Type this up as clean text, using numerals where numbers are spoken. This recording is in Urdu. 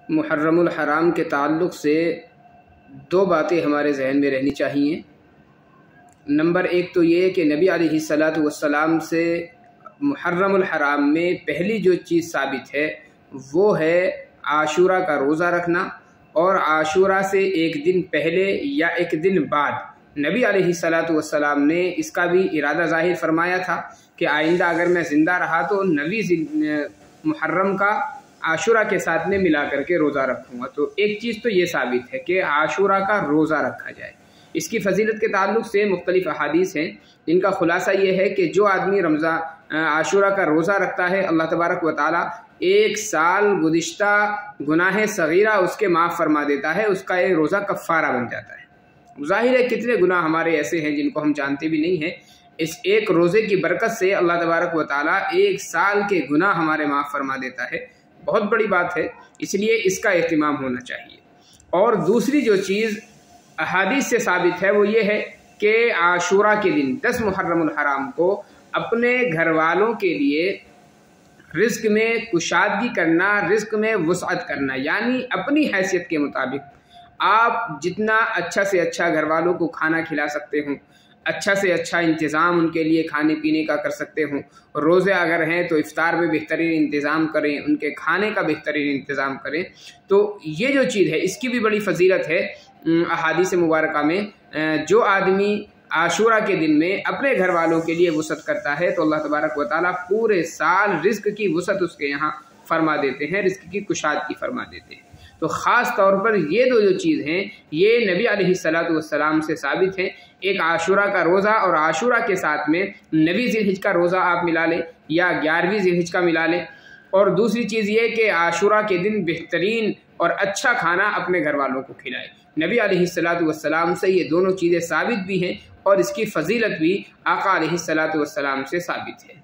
محرم الحرام کے تعلق سے دو باتیں ہمارے ذہن میں رہنی چاہیے۔ نمبر ایک تو یہ کہ نبی علیہ الصلاۃ والسلام سے محرم الحرام میں پہلی جو چیز ثابت ہے وہ ہے عاشورہ کا روزہ رکھنا، اور عاشورہ سے ایک دن پہلے یا ایک دن بعد نبی علیہ الصلاۃ والسلام نے اس کا بھی ارادہ ظاہر فرمایا تھا کہ آئندہ اگر میں زندہ رہا تو 9 محرم کا عاشورہ کے ساتھ میں ملا کر کے روزہ رکھوں گا۔ تو ایک چیز تو یہ ثابت ہے کہ عاشورہ کا روزہ رکھا جائے۔ اس کی فضیلت کے تعلق سے مختلف احادیث ہیں، جن کا خلاصہ یہ ہے کہ جو آدمی عاشورہ کا روزہ رکھتا ہے، اللہ تبارک و تعالی 1 سال گزشتہ گناہ صغیرہ اس کے معاف فرما دیتا ہے، اس کا یہ روزہ کفارہ بن جاتا ہے۔ ظاہر ہے کتنے گناہ ہمارے ایسے ہیں جن کو ہم جانتے بھی نہیں ہیں، اس ایک روزے کی برکت سے اللہ تبارک و تعالی 1 سال کے گناہ ہمارے معاف فرما دیتا ہے۔ بہت بڑی بات ہے، اس لیے اس کا اہتمام ہونا چاہیے۔ اور دوسری جو چیز احادیث سے ثابت ہے وہ یہ ہے کہ عاشورہ کے دن 10 محرم الحرام کو اپنے گھر والوں کے لیے رزق میں کشادگی کرنا، رزق میں وسعت کرنا، یعنی اپنی حیثیت کے مطابق آپ جتنا اچھا سے اچھا گھر والوں کو کھانا کھلا سکتے ہوں، اچھا سے اچھا انتظام ان کے لیے کھانے پینے کا کر سکتے ہوں۔ روزے اگر ہیں تو افطار میں بہترین انتظام کریں، ان کے کھانے کا بہترین انتظام کریں۔ تو یہ جو چیز ہے اس کی بھی بڑی فضیلت ہے احادیث مبارکہ میں۔ جو آدمی عاشورہ کے دن میں اپنے گھر والوں کے لیے وسعت کرتا ہے تو اللہ تبارک و تعالیٰ پورے سال رزق کی وسعت اس کے یہاں فرما دیتے ہیں، رزق کی کشادگی فرما دیتے ہیں۔ تو خاص طور پر یہ دو جو چیز ہیں یہ نبی علیہ الصلاۃ والسلام سے ثابت ہیں۔ ایک عاشورہ کا روزہ، اور عاشورہ کے ساتھ میں 9 ذی الحجہ کا روزہ آپ ملا لیں یا 11ویں ذی الحجہ کا ملا لیں۔ اور دوسری چیز یہ کہ عاشورہ کے دن بہترین اور اچھا کھانا اپنے گھر والوں کو کھلائے۔ نبی علیہ الصلاۃ والسلام سے یہ دونوں چیزیں ثابت بھی ہیں، اور اس کی فضیلت بھی آقا علیہ الصلاۃ والسلام سے ثابت ہے۔